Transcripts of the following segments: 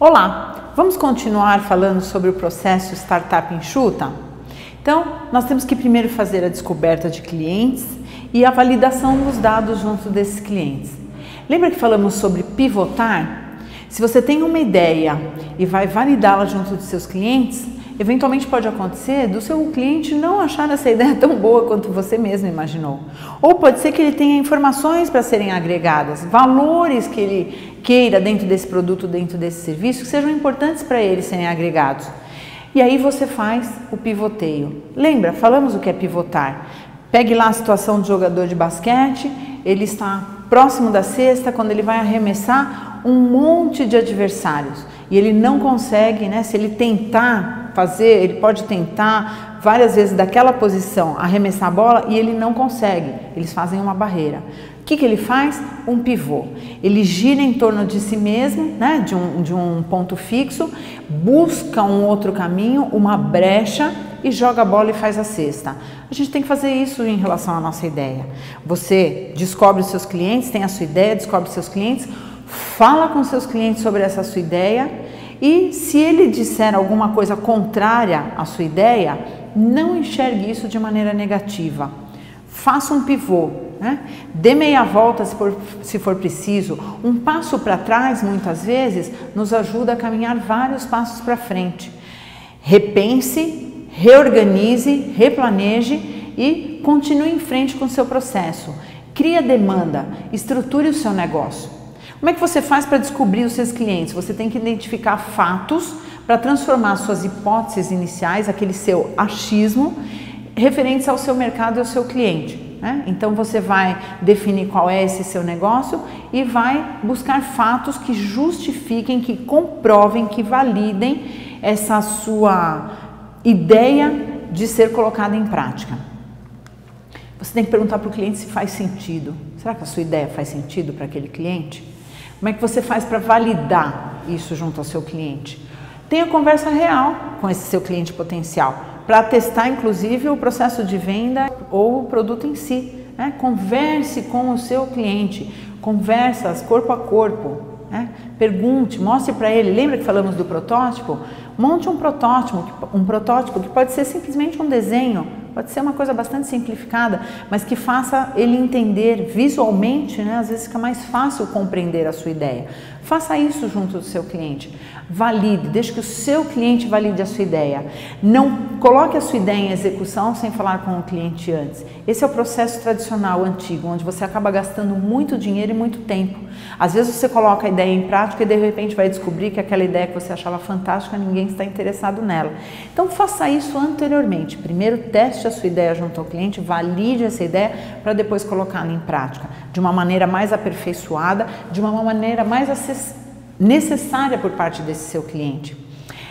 Olá, vamos continuar falando sobre o processo Startup Enxuta? Então, nós temos que primeiro fazer a descoberta de clientes e a validação dos dados junto desses clientes. Lembra que falamos sobre pivotar? Se você tem uma ideia e vai validá-la junto dos seus clientes, eventualmente pode acontecer do seu cliente não achar essa ideia tão boa quanto você mesmo imaginou. Ou pode ser que ele tenha informações para serem agregadas, valores que ele queira dentro desse produto, dentro desse serviço, que sejam importantes para ele serem agregados. E aí você faz o pivoteio. Lembra, falamos o que é pivotar. Pegue lá a situação do jogador de basquete, ele está próximo da cesta, quando ele vai arremessar um monte de adversários. E ele não consegue, né? Se ele tentar fazer, ele pode tentar várias vezes daquela posição arremessar a bola e ele não consegue. Eles fazem uma barreira. O que ele faz? Um pivô. Ele gira em torno de si mesmo, né? de um ponto fixo, busca um outro caminho, uma brecha e joga a bola e faz a cesta. A gente tem que fazer isso em relação à nossa ideia. Você descobre os seus clientes, tem a sua ideia, descobre os seus clientes, fala com seus clientes sobre essa sua ideia e se ele disser alguma coisa contrária à sua ideia, não enxergue isso de maneira negativa. Faça um pivô, né? Dê meia volta se for preciso. Um passo para trás, muitas vezes, nos ajuda a caminhar vários passos para frente. Repense, reorganize, replaneje e continue em frente com o seu processo. Crie a demanda, estruture o seu negócio. Como é que você faz para descobrir os seus clientes? Você tem que identificar fatos para transformar suas hipóteses iniciais, aquele seu achismo, referentes ao seu mercado e ao seu cliente, né? Então você vai definir qual é esse seu negócio e vai buscar fatos que justifiquem, que comprovem, que validem essa sua ideia de ser colocada em prática. Você tem que perguntar para o cliente se faz sentido. Será que a sua ideia faz sentido para aquele cliente? Como é que você faz para validar isso junto ao seu cliente? Tenha conversa real com esse seu cliente potencial, para testar inclusive o processo de venda ou o produto em si, né? Converse com o seu cliente, conversas corpo a corpo, né? Pergunte, mostre para ele. Lembra que falamos do protótipo? Monte um protótipo que pode ser simplesmente um desenho, pode ser uma coisa bastante simplificada, mas que faça ele entender visualmente, né? Às vezes fica mais fácil compreender a sua ideia. Faça isso junto do seu cliente. Valide, deixe que o seu cliente valide a sua ideia. Não coloque a sua ideia em execução sem falar com o cliente antes. Esse é o processo tradicional, antigo, onde você acaba gastando muito dinheiro e muito tempo. Às vezes você coloca a ideia em prática e de repente vai descobrir que aquela ideia que você achava fantástica, ninguém está interessado nela. Então faça isso anteriormente. Primeiro teste a sua ideia junto ao cliente, valide essa ideia para depois colocá-la em prática de uma maneira mais aperfeiçoada, de uma maneira mais necessária por parte desse seu cliente.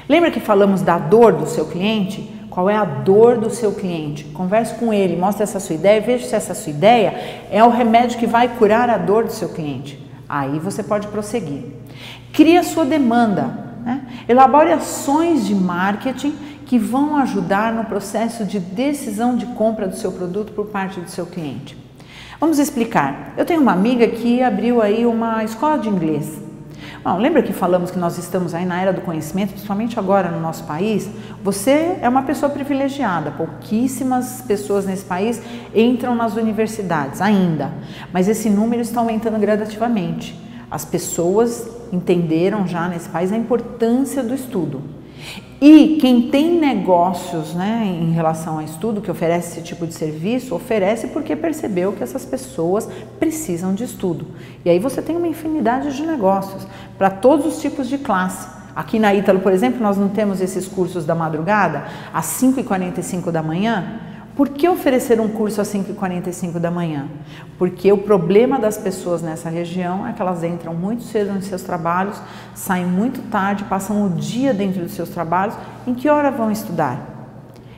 Lembra que falamos da dor do seu cliente? Qual é a dor do seu cliente? Converse com ele, mostre essa sua ideia, veja se essa sua ideia é o remédio que vai curar a dor do seu cliente. Aí você pode prosseguir. Crie a sua demanda, né? Elabore ações de marketing que vão ajudar no processo de decisão de compra do seu produto por parte do seu cliente. Vamos explicar. Eu tenho uma amiga que abriu aí uma escola de inglês. Bom, lembra que falamos que nós estamos aí na era do conhecimento, principalmente agora no nosso país? Você é uma pessoa privilegiada, pouquíssimas pessoas nesse país entram nas universidades ainda, mas esse número está aumentando gradativamente. As pessoas entenderam já nesse país a importância do estudo. E quem tem negócios, né, em relação a estudo, que oferece esse tipo de serviço, oferece porque percebeu que essas pessoas precisam de estudo. E aí você tem uma infinidade de negócios para todos os tipos de classe. Aqui na Ítalo, por exemplo, nós não temos esses cursos da madrugada, às 5h45 da manhã. Por que oferecer um curso às 5h45 da manhã? Porque o problema das pessoas nessa região é que elas entram muito cedo nos seus trabalhos, saem muito tarde, passam o dia dentro dos seus trabalhos. Em que hora vão estudar?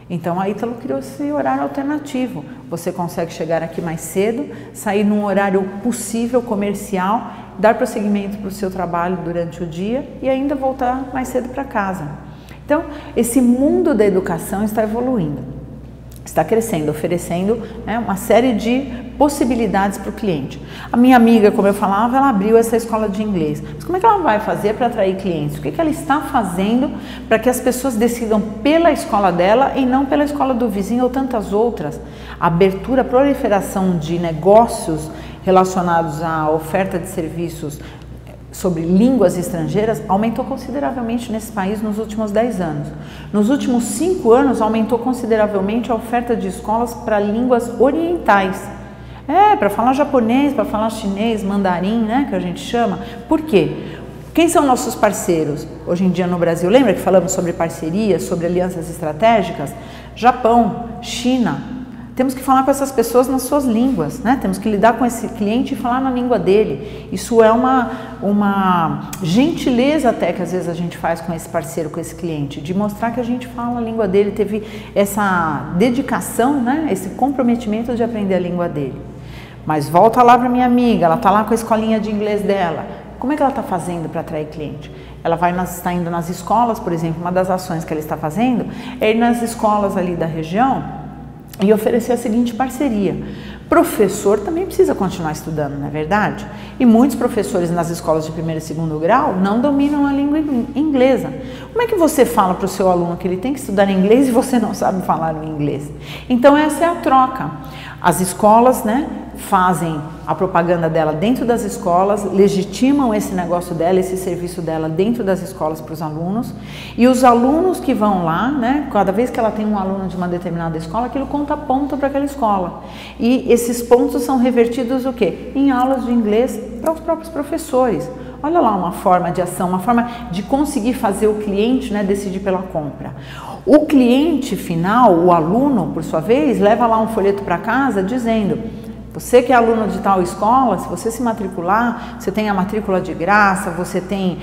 Então a Ítalo criou esse horário alternativo. Você consegue chegar aqui mais cedo, sair num horário possível, comercial, dar prosseguimento para o seu trabalho durante o dia e ainda voltar mais cedo para casa. Então esse mundo da educação está evoluindo. Está crescendo, oferecendo, né, uma série de possibilidades para o cliente. A minha amiga, como eu falava, ela abriu essa escola de inglês. Mas como é que ela vai fazer para atrair clientes? O que ela está fazendo para que as pessoas decidam pela escola dela e não pela escola do vizinho ou tantas outras? A abertura, a proliferação de negócios relacionados à oferta de serviços sobre línguas estrangeiras aumentou consideravelmente nesse país nos últimos 10 anos. Nos últimos 5 anos aumentou consideravelmente a oferta de escolas para línguas orientais. Para falar japonês, para falar chinês, mandarim, né, que a gente chama. Por quê? Quem são nossos parceiros hoje em dia no Brasil? Lembra que falamos sobre parcerias, sobre alianças estratégicas? Japão, China. Temos que falar com essas pessoas nas suas línguas, né? Temos que lidar com esse cliente e falar na língua dele. Isso é uma gentileza até que às vezes a gente faz com esse parceiro, com esse cliente, de mostrar que a gente fala a língua dele, teve essa dedicação, né? Esse comprometimento de aprender a língua dele. Mas volta lá para minha amiga, ela está lá com a escolinha de inglês dela. Como é que ela está fazendo para atrair cliente? Ela está indo nas escolas, por exemplo, uma das ações que ela está fazendo é ir nas escolas ali da região e oferecer a seguinte parceria. Professor também precisa continuar estudando, não é verdade? E muitos professores nas escolas de primeiro e segundo grau não dominam a língua inglesa. Como é que você fala para o seu aluno que ele tem que estudar inglês e você não sabe falar o inglês? Então essa é a troca. As escolas, né, fazem a propaganda dela dentro das escolas, legitimam esse negócio dela, esse serviço dela dentro das escolas para os alunos, e os alunos que vão lá, né, cada vez que ela tem um aluno de uma determinada escola, aquilo conta ponto para aquela escola. E esses pontos são revertidos o quê? Em aulas de inglês para os próprios professores. Olha lá uma forma de ação, uma forma de conseguir fazer o cliente, né, decidir pela compra. O cliente final, o aluno, por sua vez, leva lá um folheto para casa dizendo: você que é aluno de tal escola, se você se matricular, você tem a matrícula de graça, você tem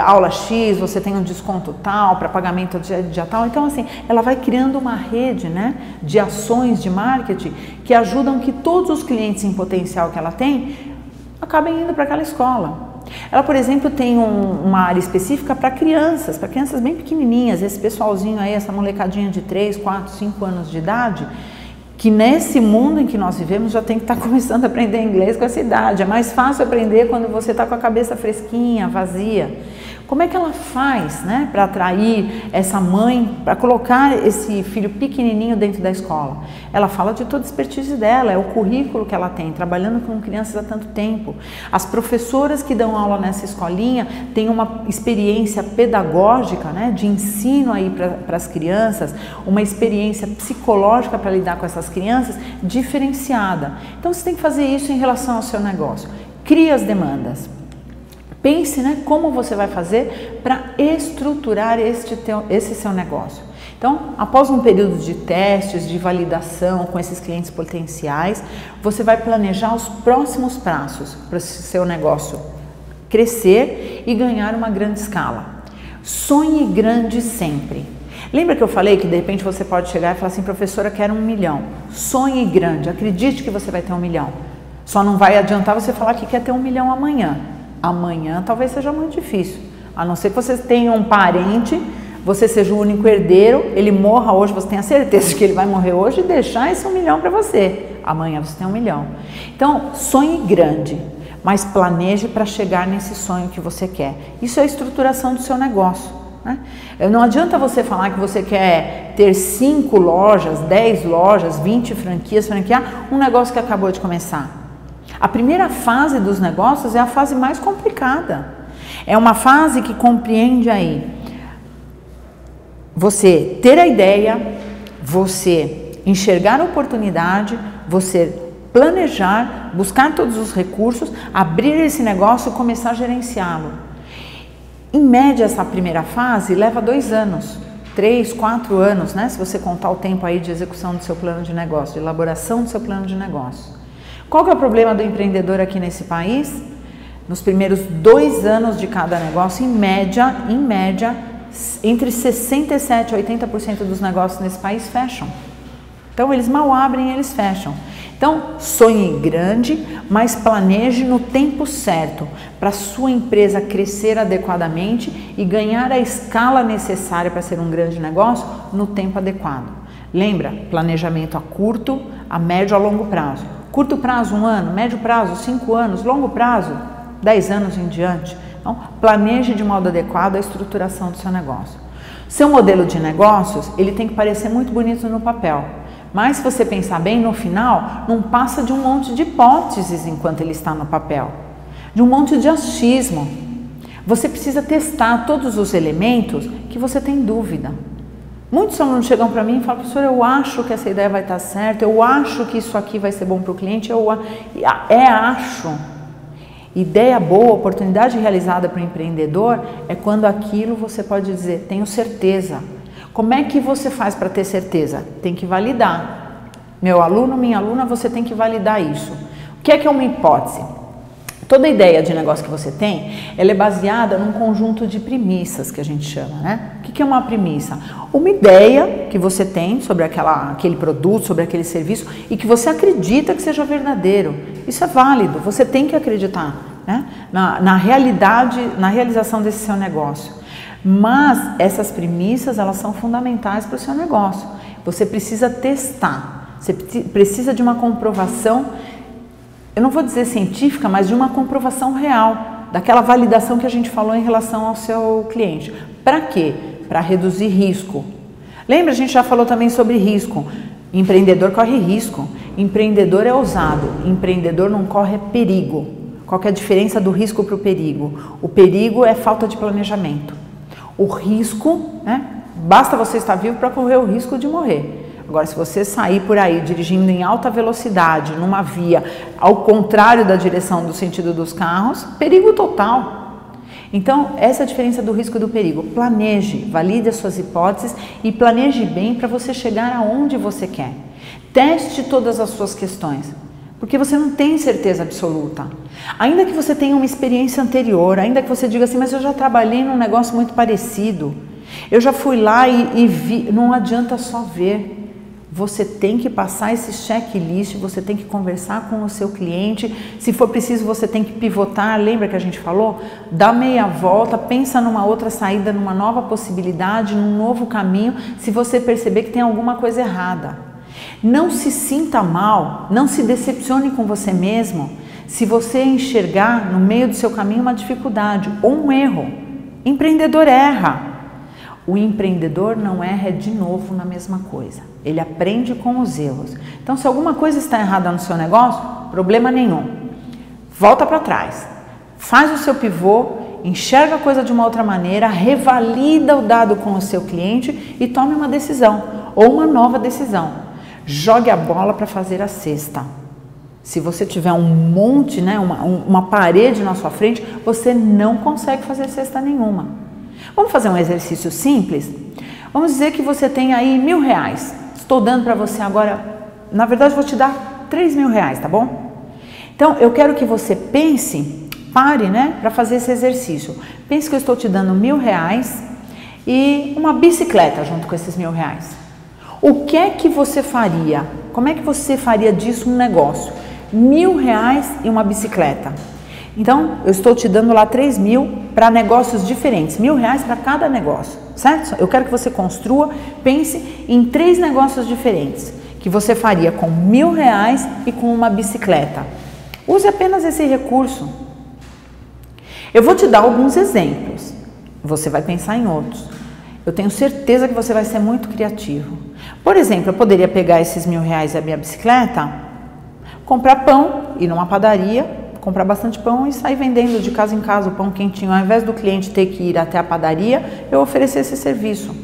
aula X, você tem um desconto tal, para pagamento dia tal. Então, assim, ela vai criando uma rede, né, de ações de marketing que ajudam que todos os clientes em potencial que ela tem acabem indo para aquela escola. Ela, por exemplo, tem uma área específica para crianças bem pequenininhas, esse pessoalzinho aí, essa molecadinha de 3, 4, 5 anos de idade, que nesse mundo em que nós vivemos já tem que estar começando a aprender inglês com essa idade. É mais fácil aprender quando você está com a cabeça fresquinha, vazia. Como é que ela faz, né, para atrair essa mãe, para colocar esse filho pequenininho dentro da escola? Ela fala de toda a expertise dela, é o currículo que ela tem, trabalhando com crianças há tanto tempo. As professoras que dão aula nessa escolinha têm uma experiência pedagógica, né, de ensino aí para as crianças, uma experiência psicológica para lidar com essas crianças diferenciada. Então você tem que fazer isso em relação ao seu negócio. Crie as demandas. Pense, né, como você vai fazer para estruturar esse seu negócio. Então, após um período de testes, de validação com esses clientes potenciais, você vai planejar os próximos passos para o seu negócio crescer e ganhar uma grande escala. Sonhe grande sempre. Lembra que eu falei que de repente você pode chegar e falar assim: professora, quero 1 milhão. Sonhe grande, acredite que você vai ter 1 milhão. Só não vai adiantar você falar que quer ter 1 milhão amanhã. Amanhã talvez seja muito difícil, a não ser que você tenha um parente, você seja o único herdeiro, ele morra hoje, você tenha certeza de que ele vai morrer hoje e deixar esse 1 milhão para você. Amanhã você tem 1 milhão. Então, sonhe grande, mas planeje para chegar nesse sonho que você quer. Isso é a estruturação do seu negócio, né? Não adianta você falar que você quer ter 5 lojas, 10 lojas, 20 franquias, franquear um negócio que acabou de começar. A primeira fase dos negócios é a fase mais complicada. É uma fase que compreende aí você ter a ideia, você enxergar a oportunidade, você planejar, buscar todos os recursos, abrir esse negócio e começar a gerenciá-lo. Em média, essa primeira fase leva 2 anos, 3, 4 anos, né? Se você contar o tempo aí de execução do seu plano de negócio, de elaboração do seu plano de negócio. Qual que é o problema do empreendedor aqui nesse país? Nos primeiros 2 anos de cada negócio, em média, entre 67% e 80% dos negócios nesse país fecham. Então, eles mal abrem, eles fecham. Então, sonhe grande, mas planeje no tempo certo para a sua empresa crescer adequadamente e ganhar a escala necessária para ser um grande negócio no tempo adequado. Lembra? Planejamento a curto, a médio e a longo prazo. Curto prazo, 1 ano, médio prazo, 5 anos, longo prazo, 10 anos em diante. Então, planeje de modo adequado a estruturação do seu negócio. Seu modelo de negócios, ele tem que parecer muito bonito no papel. Mas se você pensar bem, no final, não passa de um monte de hipóteses enquanto ele está no papel. De um monte de achismo. Você precisa testar todos os elementos que você tem dúvida. Muitos alunos chegam para mim e falam, professor, eu acho que essa ideia vai estar certa, eu acho que isso aqui vai ser bom para o cliente, acho. Ideia boa, oportunidade realizada para o empreendedor é quando aquilo você pode dizer, tenho certeza. Como é que você faz para ter certeza? Tem que validar. Meu aluno, minha aluna, você tem que validar isso. O que é uma hipótese? Toda ideia de negócio que você tem, ela é baseada num conjunto de premissas que a gente chama, né? O que é uma premissa? Uma ideia que você tem sobre aquele produto, sobre aquele serviço e que você acredita que seja verdadeiro. Isso é válido, você tem que acreditar, né? Na realidade, na realização desse seu negócio. Mas essas premissas, elas são fundamentais para o seu negócio. Você precisa testar, você precisa de uma comprovação, eu não vou dizer científica, mas de uma comprovação real, daquela validação que a gente falou em relação ao seu cliente. Para quê? Para reduzir risco. Lembra, a gente já falou também sobre risco. Empreendedor corre risco, empreendedor é ousado, empreendedor não corre perigo. Qual que é a diferença do risco para o perigo? O perigo é falta de planejamento. O risco, né? Basta você estar vivo para correr o risco de morrer. Agora, se você sair por aí dirigindo em alta velocidade, numa via ao contrário da direção do sentido dos carros, perigo total. Então, essa é a diferença do risco e do perigo. Planeje, valide as suas hipóteses e planeje bem para você chegar aonde você quer. Teste todas as suas questões, porque você não tem certeza absoluta. Ainda que você tenha uma experiência anterior, ainda que você diga assim, mas eu já trabalhei num negócio muito parecido, eu já fui lá e vi, não adianta só ver. Você tem que passar esse checklist, você tem que conversar com o seu cliente, se for preciso você tem que pivotar, lembra que a gente falou? Dá meia volta, pensa numa outra saída, numa nova possibilidade, num novo caminho, se você perceber que tem alguma coisa errada. Não se sinta mal, não se decepcione com você mesmo, se você enxergar no meio do seu caminho uma dificuldade ou um erro. Empreendedor erra. O empreendedor não erra de novo na mesma coisa. Ele aprende com os erros. Então, se alguma coisa está errada no seu negócio, problema nenhum. Volta para trás. Faz o seu pivô, enxerga a coisa de uma outra maneira, revalida o dado com o seu cliente e tome uma decisão ou uma nova decisão. Jogue a bola para fazer a cesta. Se você tiver um monte, né, uma parede na sua frente, você não consegue fazer cesta nenhuma. Vamos fazer um exercício simples? Vamos dizer que você tem aí R$1.000. Estou dando para você agora, na verdade vou te dar R$3.000, tá bom? Então eu quero que você pense, pare, né, para fazer esse exercício. Pense que eu estou te dando R$1.000 e uma bicicleta junto com esses R$1.000. O que é que você faria? Como é que você faria disso um negócio? R$1.000 e uma bicicleta. Então, eu estou te dando lá 3.000 para negócios diferentes, R$1.000 para cada negócio, certo? Eu quero que você construa, pense em 3 negócios diferentes, que você faria com R$1.000 e com uma bicicleta. Use apenas esse recurso. Eu vou te dar alguns exemplos, você vai pensar em outros. Eu tenho certeza que você vai ser muito criativo. Por exemplo, eu poderia pegar esses R$1.000 e a minha bicicleta, comprar pão, ir numa padaria, comprar bastante pão e sair vendendo de casa em casa o pão quentinho. Ao invés do cliente ter que ir até a padaria, eu oferecer esse serviço.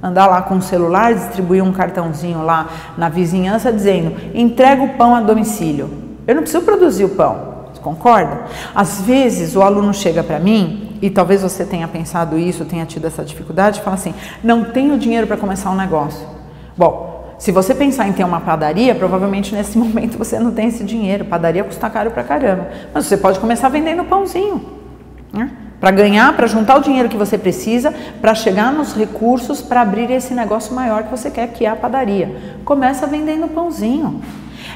Andar lá com o celular, distribuir um cartãozinho lá na vizinhança dizendo, entrega o pão a domicílio. Eu não preciso produzir o pão, você concorda? Às vezes o aluno chega para mim, e talvez você tenha pensado isso, tenha tido essa dificuldade, e fala assim, não tenho dinheiro para começar um negócio. Bom, se você pensar em ter uma padaria, provavelmente nesse momento você não tem esse dinheiro. Padaria custa caro pra caramba. Mas você pode começar vendendo pãozinho, né? Para ganhar, para juntar o dinheiro que você precisa, para chegar nos recursos, para abrir esse negócio maior que você quer, que é a padaria. Começa vendendo pãozinho.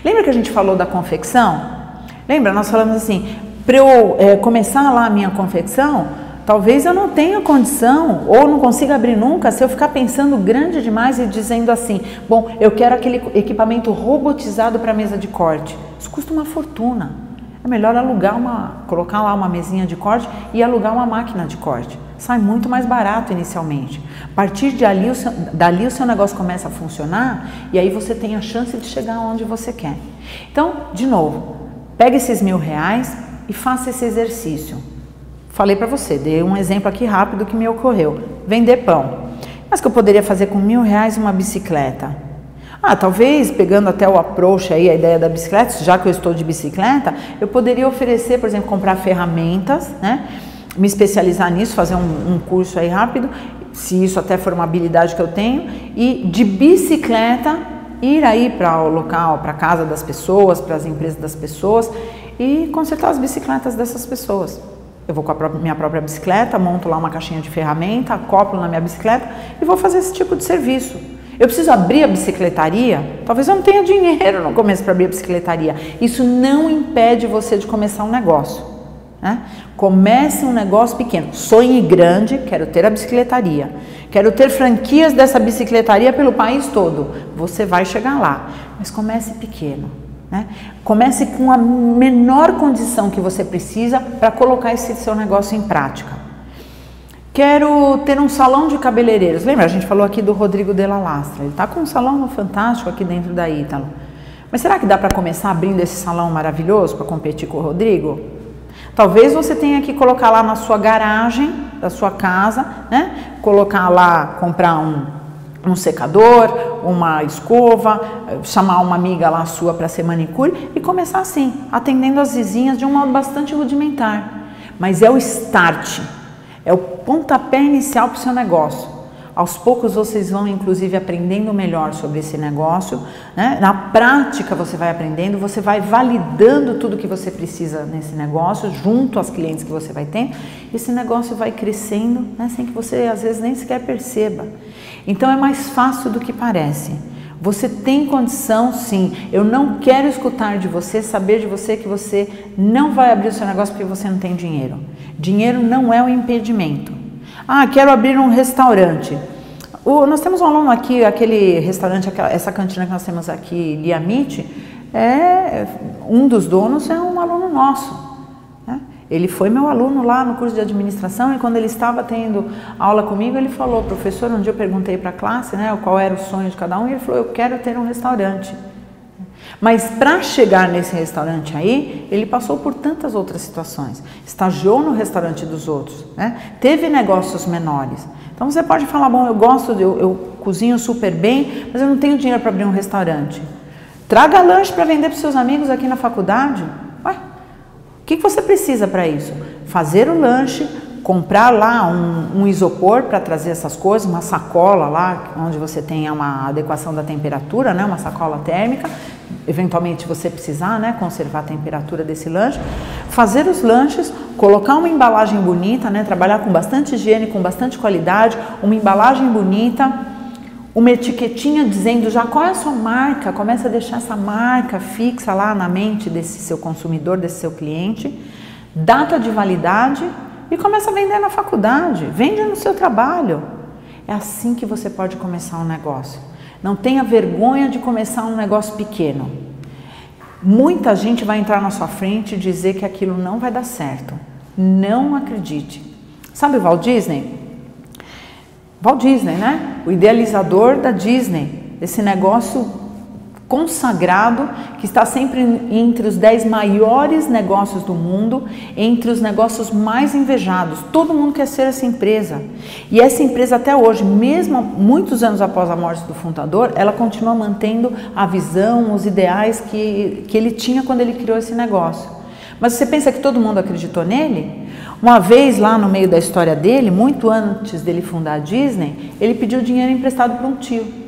Lembra que a gente falou da confecção? Lembra? Nós falamos assim, para eu começar lá a minha confecção, talvez eu não tenha condição ou não consiga abrir nunca se eu ficar pensando grande demais e dizendo assim, bom, eu quero aquele equipamento robotizado para mesa de corte. Isso custa uma fortuna. É melhor colocar lá uma mesinha de corte e alugar uma máquina de corte. Sai muito mais barato inicialmente. A partir dali o seu negócio começa a funcionar e aí você tem a chance de chegar onde você quer. Então, de novo, pega esses R$1.000 e faça esse exercício. Falei para você, dei um exemplo aqui rápido que me ocorreu. Vender pão. Mas que eu poderia fazer com R$1.000 uma bicicleta? Talvez, pegando até o approach aí, a ideia da bicicleta, já que eu estou de bicicleta, eu poderia oferecer, por exemplo, comprar ferramentas, né? Me especializar nisso, fazer um curso aí rápido, se isso até for uma habilidade que eu tenho, e de bicicleta ir aí para o local, para a casa das pessoas, para as empresas das pessoas e consertar as bicicletas dessas pessoas. Eu vou com a minha própria bicicleta, monto lá uma caixinha de ferramenta, acoplo na minha bicicleta e vou fazer esse tipo de serviço. Eu preciso abrir a bicicletaria? Talvez eu não tenha dinheiro no começo para abrir a bicicletaria. Isso não impede você de começar um negócio, né? Comece um negócio pequeno. Sonhe grande, quero ter a bicicletaria. Quero ter franquias dessa bicicletaria pelo país todo. Você vai chegar lá, mas comece pequeno, né? Comece com a menor condição que você precisa para colocar esse seu negócio em prática. Quero ter um salão de cabeleireiros. Lembra, a gente falou aqui do Rodrigo Della Lastra. Ele está com um salão fantástico aqui dentro da Ítalo. Mas será que dá para começar abrindo esse salão maravilhoso para competir com o Rodrigo? Talvez você tenha que colocar lá na sua garagem da sua casa, né? Colocar lá, comprar um secador, uma escova, chamar uma amiga lá sua para ser manicure e começar assim, atendendo as vizinhas de um modo bastante rudimentar. Mas é o start. É o pontapé inicial para o seu negócio. Aos poucos vocês vão, inclusive, aprendendo melhor sobre esse negócio, né? Na prática você vai aprendendo, você vai validando tudo que você precisa nesse negócio, junto aos clientes que você vai ter. Esse negócio vai crescendo, né? Sem que você, às vezes, nem sequer perceba. Então é mais fácil do que parece. Você tem condição, sim. Eu não quero escutar de você, saber de você que você não vai abrir o seu negócio porque você não tem dinheiro. Dinheiro não é um impedimento. Quero abrir um restaurante. Nós temos um aluno aqui, aquele restaurante, essa cantina que nós temos aqui, Liamite, um dos donos é um aluno nosso, né? Ele foi meu aluno lá no curso de administração e quando ele estava tendo aula comigo, ele falou, professor, um dia eu perguntei para a classe, né, qual era o sonho de cada um, e ele falou, eu quero ter um restaurante. Mas para chegar nesse restaurante aí, ele passou por tantas outras situações. Estagiou no restaurante dos outros, né? Teve negócios menores. Então você pode falar, bom, eu cozinho super bem, mas eu não tenho dinheiro para abrir um restaurante. Traga lanche para vender para os seus amigos aqui na faculdade. Ué, o que você precisa para isso? Fazer o lanche, comprar lá um isopor para trazer essas coisas, uma sacola lá, onde você tenha uma adequação da temperatura, né? Uma sacola térmica. Eventualmente você precisar, né, conservar a temperatura desse lanche, fazer os lanches, colocar uma embalagem bonita, né, trabalhar com bastante higiene, com bastante qualidade, uma embalagem bonita, uma etiquetinha dizendo já qual é a sua marca, começa a deixar essa marca fixa lá na mente desse seu consumidor, desse seu cliente, data de validade e começa a vender na faculdade, vende no seu trabalho. É assim que você pode começar um negócio. Não tenha vergonha de começar um negócio pequeno. Muita gente vai entrar na sua frente e dizer que aquilo não vai dar certo. Não acredite. Sabe o Walt Disney? Walt Disney, né? O idealizador da Disney. Esse negócio consagrado que está sempre entre os 10 maiores negócios do mundo, entre os negócios mais invejados. Todo mundo quer ser essa empresa. E essa empresa até hoje, mesmo muitos anos após a morte do fundador, ela continua mantendo a visão, os ideais que ele tinha quando ele criou esse negócio. Mas você pensa que todo mundo acreditou nele? Uma vez lá no meio da história dele, muito antes dele fundar a Disney, ele pediu dinheiro emprestado para um tio.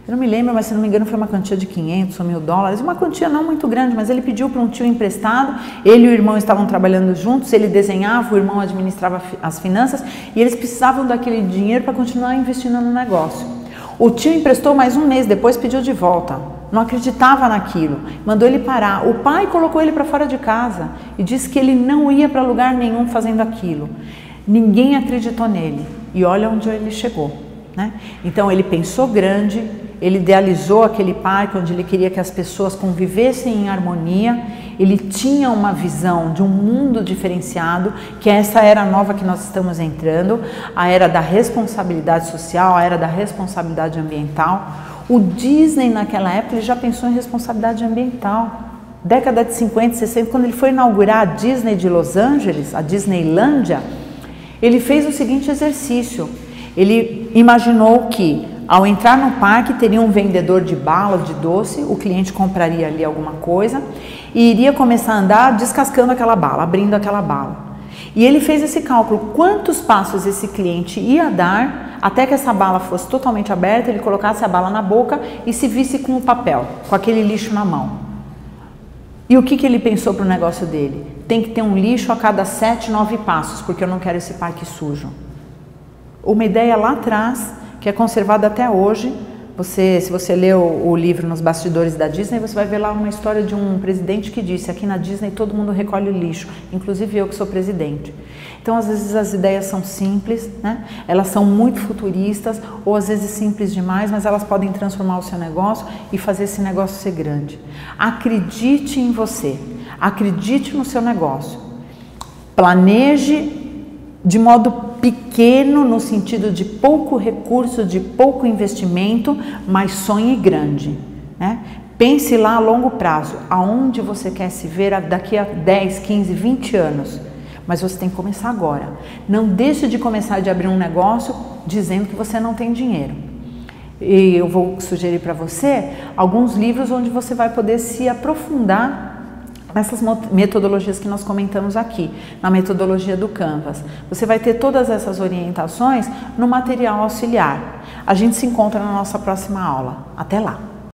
Eu não me lembro, mas se não me engano foi uma quantia de 500 ou $1.000, uma quantia não muito grande, mas ele pediu para um tio emprestado, ele e o irmão estavam trabalhando juntos, ele desenhava, o irmão administrava as finanças e eles precisavam daquele dinheiro para continuar investindo no negócio. O tio emprestou mais um mês, depois pediu de volta, não acreditava naquilo, mandou ele parar. O pai colocou ele para fora de casa e disse que ele não ia para lugar nenhum fazendo aquilo. Ninguém acreditou nele e olha onde ele chegou, né? Então ele pensou grande, ele idealizou aquele parque onde ele queria que as pessoas convivessem em harmonia, ele tinha uma visão de um mundo diferenciado, que é essa era nova que nós estamos entrando, a era da responsabilidade social, a era da responsabilidade ambiental. O Disney naquela época ele já pensou em responsabilidade ambiental. Década de 50, 60, quando ele foi inaugurar a Disney de Los Angeles, a Disneylândia, ele fez o seguinte exercício. Ele imaginou que ao entrar no parque teria um vendedor de balas, de doce, o cliente compraria ali alguma coisa e iria começar a andar descascando aquela bala, abrindo aquela bala. E ele fez esse cálculo, quantos passos esse cliente ia dar até que essa bala fosse totalmente aberta, ele colocasse a bala na boca e se visse com o papel, com aquele lixo na mão. E o que ele pensou para o negócio dele? Tem que ter um lixo a cada 7, 9 passos, porque eu não quero esse parque sujo. Uma ideia lá atrás, que é conservada até hoje. Se você lê o livro Nos Bastidores da Disney, você vai ver lá uma história de um presidente que disse: aqui na Disney todo mundo recolhe o lixo, inclusive eu que sou presidente. Então às vezes as ideias são simples, né? Elas são muito futuristas, ou às vezes simples demais, mas elas podem transformar o seu negócio e fazer esse negócio ser grande. Acredite em você, acredite no seu negócio, planeje de modo pequeno, no sentido de pouco recurso, de pouco investimento, mas sonhe grande, né? Pense lá a longo prazo, aonde você quer se ver daqui a 10, 15, 20 anos. Mas você tem que começar agora. Não deixe de começar de abrir um negócio dizendo que você não tem dinheiro. E eu vou sugerir para você alguns livros onde você vai poder se aprofundar nessas metodologias que nós comentamos aqui, na metodologia do Canvas. Você vai ter todas essas orientações no material auxiliar. A gente se encontra na nossa próxima aula. Até lá!